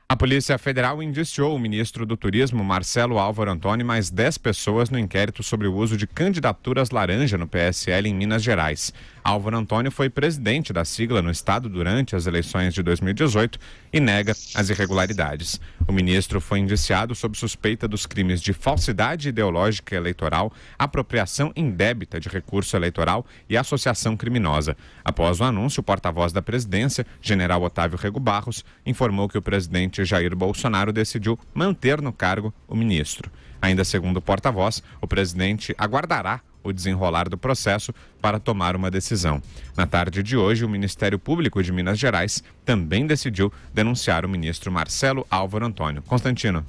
A Polícia Federal indiciou o ministro do Turismo, Marcelo Álvaro Antônio, e mais 10 pessoas no inquérito sobre o uso de candidaturas laranja no PSL em Minas Gerais. Álvaro Antônio foi presidente da sigla no estado durante as eleições de 2018 e nega as irregularidades. O ministro foi indiciado sob suspeita dos crimes de falsidade ideológica eleitoral, apropriação indébita de recurso eleitoral e associação criminosa. Após o anúncio, o porta-voz da presidência, general Otávio Rego Barros, informou que o presidente Jair Bolsonaro decidiu manter no cargo o ministro. Ainda segundo o porta-voz, o presidente aguardará o desenrolar do processo para tomar uma decisão. Na tarde de hoje, o Ministério Público de Minas Gerais também decidiu denunciar o ministro Marcelo Álvaro Antônio. Constantino.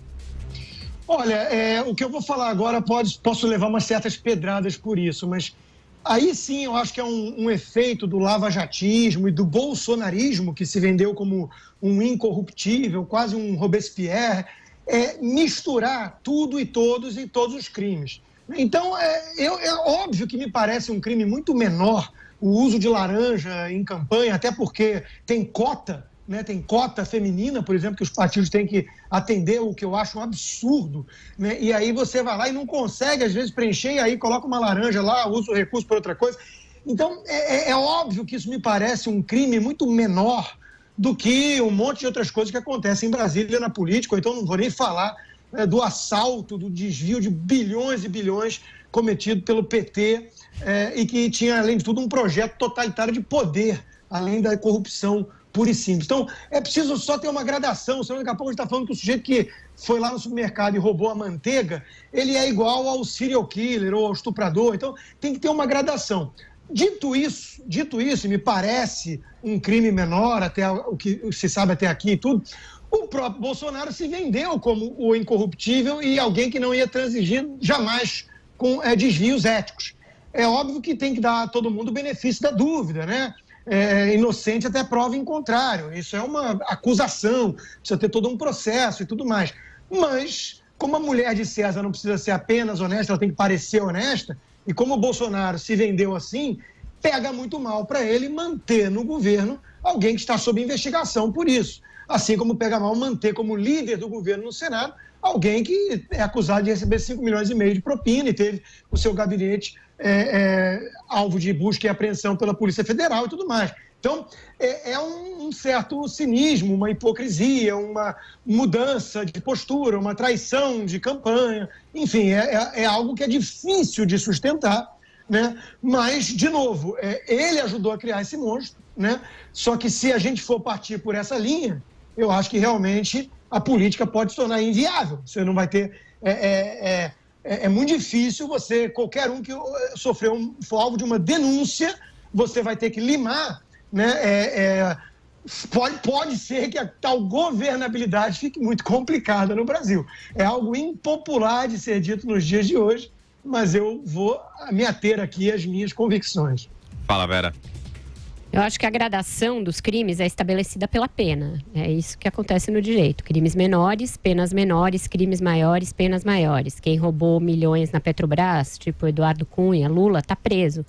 Olha, o que eu vou falar agora posso levar umas certas pedradas por isso, mas aí sim eu acho que é um efeito do lavajatismo e do bolsonarismo, que se vendeu como um incorruptível, quase um Robespierre, misturar tudo e todos em todos os crimes. Então, é óbvio que me parece um crime muito menor o uso de laranja em campanha, até porque tem cota, né? Tem cota feminina, por exemplo, que os partidos têm que atender, o que eu acho um absurdo, né? E aí você vai lá e não consegue, às vezes, preencher, e aí coloca uma laranja lá, usa o recurso para outra coisa. Então, é óbvio que isso me parece um crime muito menor do que um monte de outras coisas que acontecem em Brasília na política, ou então não vou nem falar do assalto, do desvio de bilhões e bilhões cometido pelo PT e que tinha, além de tudo, um projeto totalitário de poder, além da corrupção pura e simples. Então, é preciso só ter uma gradação, senão daqui a pouco a gente está falando que o sujeito que foi lá no supermercado e roubou a manteiga, ele é igual ao serial killer ou ao estuprador, então tem que ter uma gradação. Dito isso, e me parece um crime menor, até o que se sabe até aqui e tudo, o próprio Bolsonaro se vendeu como o incorruptível e alguém que não ia transigir jamais com desvios éticos. É óbvio que tem que dar a todo mundo o benefício da dúvida, né? Inocente até prova em contrário. Isso é uma acusação, precisa ter todo um processo e tudo mais. Mas, como a mulher de César não precisa ser apenas honesta, ela tem que parecer honesta, e como o Bolsonaro se vendeu assim, pega muito mal para ele manter no governo alguém que está sob investigação por isso. Assim como pega mal manter como líder do governo no Senado alguém que é acusado de receber 5,5 milhões de propina e teve o seu gabinete alvo de busca e apreensão pela Polícia Federal e tudo mais. Então, é um certo cinismo, uma hipocrisia, uma mudança de postura, uma traição de campanha. Enfim, é algo que é difícil de sustentar, né? Mas, de novo, ele ajudou a criar esse monstro, né? Só que se a gente for partir por essa linha, eu acho que realmente a política pode se tornar inviável. Você não vai ter... É muito difícil qualquer um que for alvo de uma denúncia, você vai ter que limar, né? Pode ser que a tal governabilidade fique muito complicada no Brasil. É algo impopular de ser dito nos dias de hoje, mas eu vou me ater aqui às minhas convicções. Fala, Vera. Eu acho que a gradação dos crimes é estabelecida pela pena. É isso que acontece no direito. Crimes menores, penas menores, crimes maiores, penas maiores. Quem roubou milhões na Petrobras, tipo Eduardo Cunha, Lula, está preso.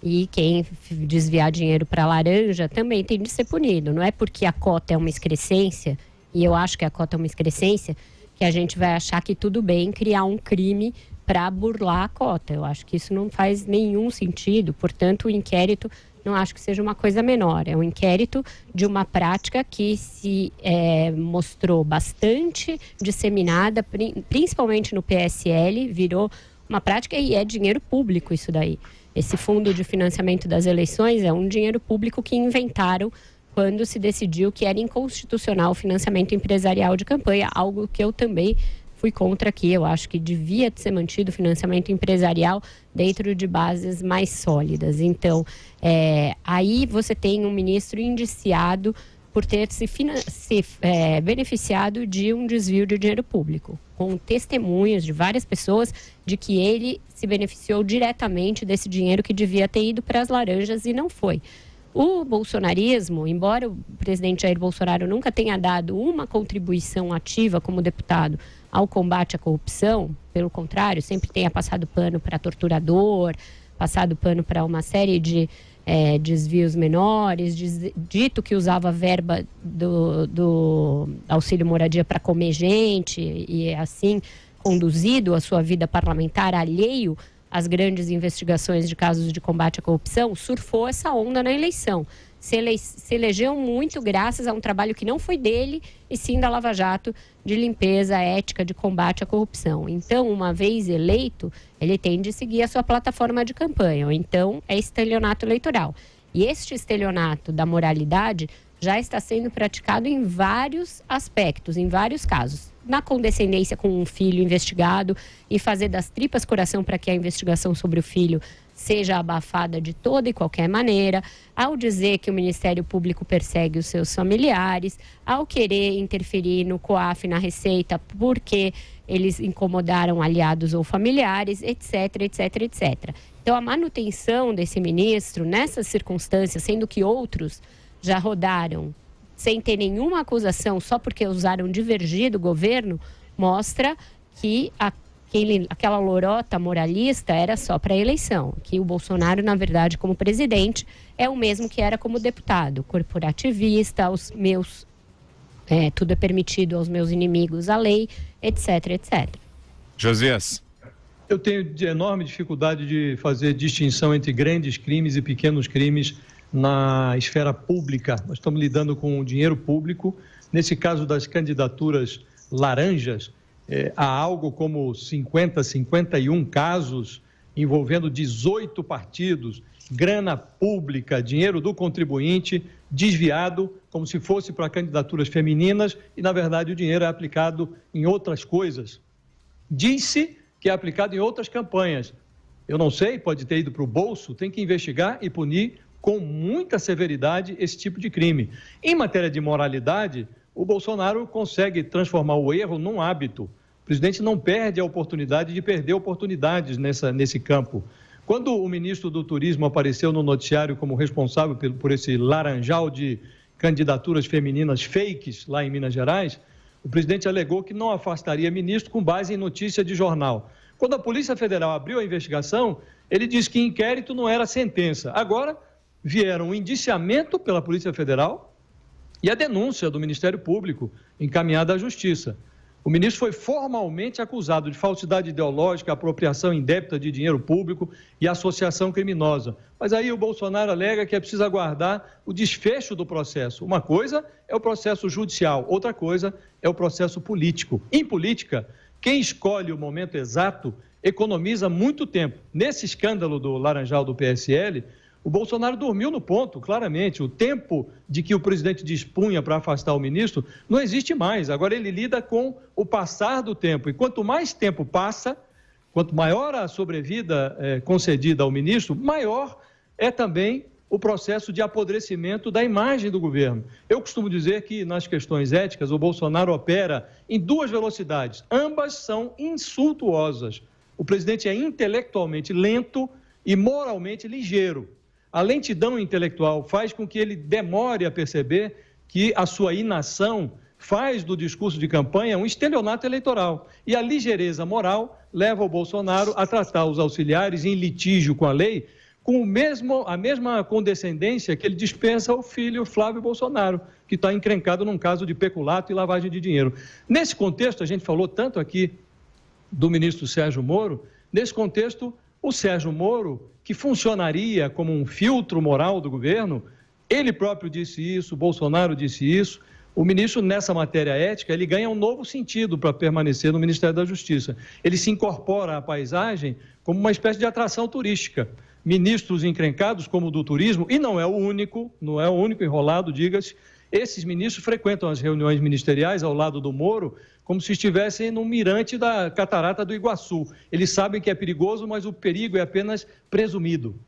E quem desviar dinheiro para laranja também tem de ser punido. Não é porque a cota é uma excrescência, e eu acho que a cota é uma excrescência, que a gente vai achar que tudo bem criar um crime para burlar a cota. Eu acho que isso não faz nenhum sentido. Portanto, o inquérito não acho que seja uma coisa menor. É um inquérito de uma prática que se mostrou bastante disseminada, principalmente no PSL, virou uma prática e é dinheiro público isso daí. Esse fundo de financiamento das eleições é um dinheiro público que inventaram quando se decidiu que era inconstitucional o financiamento empresarial de campanha, algo que eu também fui contra aqui. Eu acho que devia ser mantido o financiamento empresarial dentro de bases mais sólidas. Então, aí você tem um ministro indiciado por ter se beneficiado de um desvio de dinheiro público, com testemunhos de várias pessoas de que ele se beneficiou diretamente desse dinheiro que devia ter ido para as laranjas e não foi. O bolsonarismo, embora o presidente Jair Bolsonaro nunca tenha dado uma contribuição ativa como deputado ao combate à corrupção, pelo contrário, sempre tenha passado pano para torturador, passado pano para uma série de desvios menores, dito que usava verba do auxílio moradia para comer gente e assim conduzido a sua vida parlamentar alheio às grandes investigações de casos de combate à corrupção, surfou essa onda na eleição. Se elegeu muito graças a um trabalho que não foi dele, e sim da Lava Jato, de limpeza ética, de combate à corrupção. Então, uma vez eleito, ele tem de seguir a sua plataforma de campanha, ou então é estelionato eleitoral. E este estelionato da moralidade já está sendo praticado em vários aspectos, em vários casos. Na condescendência com um filho investigado e fazer das tripas coração para que a investigação sobre o filho seja abafada de toda e qualquer maneira, ao dizer que o Ministério Público persegue os seus familiares, ao querer interferir no COAF, na Receita, porque eles incomodaram aliados ou familiares, etc, etc, etc. Então, a manutenção desse ministro, nessas circunstâncias, sendo que outros já rodaram sem ter nenhuma acusação, só porque ousaram divergir do governo, mostra que aquela lorota moralista era só para a eleição, que o Bolsonaro, na verdade, como presidente, é o mesmo que era como deputado, corporativista, tudo é permitido aos meus inimigos, a lei, etc, etc. Josias. Eu tenho enorme dificuldade de fazer distinção entre grandes crimes e pequenos crimes na esfera pública. Nós estamos lidando com o dinheiro público. Nesse caso das candidaturas laranjas, há algo como 51 casos envolvendo 18 partidos, grana pública, dinheiro do contribuinte desviado como se fosse para candidaturas femininas e, na verdade, o dinheiro é aplicado em outras coisas. Diz-se que é aplicado em outras campanhas. Eu não sei, pode ter ido para o bolso, tem que investigar e punir com muita severidade esse tipo de crime. Em matéria de moralidade, o Bolsonaro consegue transformar o erro num hábito. O presidente não perde a oportunidade de perder oportunidades nesse campo. Quando o ministro do Turismo apareceu no noticiário como responsável por esse laranjal de candidaturas femininas fakes lá em Minas Gerais, o presidente alegou que não afastaria ministro com base em notícia de jornal. Quando a Polícia Federal abriu a investigação, ele disse que inquérito não era sentença. Agora, vieram o indiciamento pela Polícia Federal e a denúncia do Ministério Público encaminhada à Justiça. O ministro foi formalmente acusado de falsidade ideológica, apropriação indébita de dinheiro público e associação criminosa. Mas aí o Bolsonaro alega que é preciso aguardar o desfecho do processo. Uma coisa é o processo judicial, outra coisa é o processo político. Em política, quem escolhe o momento exato economiza muito tempo. Nesse escândalo do Laranjal do PSL, o Bolsonaro dormiu no ponto, claramente. O tempo de que o presidente dispunha para afastar o ministro não existe mais. Agora ele lida com o passar do tempo. E quanto mais tempo passa, quanto maior a sobrevida concedida ao ministro, maior é também o processo de apodrecimento da imagem do governo. Eu costumo dizer que, nas questões éticas, o Bolsonaro opera em duas velocidades. Ambas são insultuosas. O presidente é intelectualmente lento e moralmente ligeiro. A lentidão intelectual faz com que ele demore a perceber que a sua inação faz do discurso de campanha um estelionato eleitoral. E a ligeireza moral leva o Bolsonaro a tratar os auxiliares em litígio com a lei com a mesma condescendência que ele dispensa ao filho Flávio Bolsonaro, que está encrencado num caso de peculato e lavagem de dinheiro. Nesse contexto, a gente falou tanto aqui do ministro Sérgio Moro, nesse contexto, o Sérgio Moro, que funcionaria como um filtro moral do governo, ele próprio disse isso, Bolsonaro disse isso. O ministro, nessa matéria ética, ele ganha um novo sentido para permanecer no Ministério da Justiça. Ele se incorpora à paisagem como uma espécie de atração turística. Ministros encrencados, como o do turismo, e não é o único enrolado, diga-se, esses ministros frequentam as reuniões ministeriais ao lado do Moro como se estivessem no mirante da Catarata do Iguaçu. Eles sabem que é perigoso, mas o perigo é apenas presumido.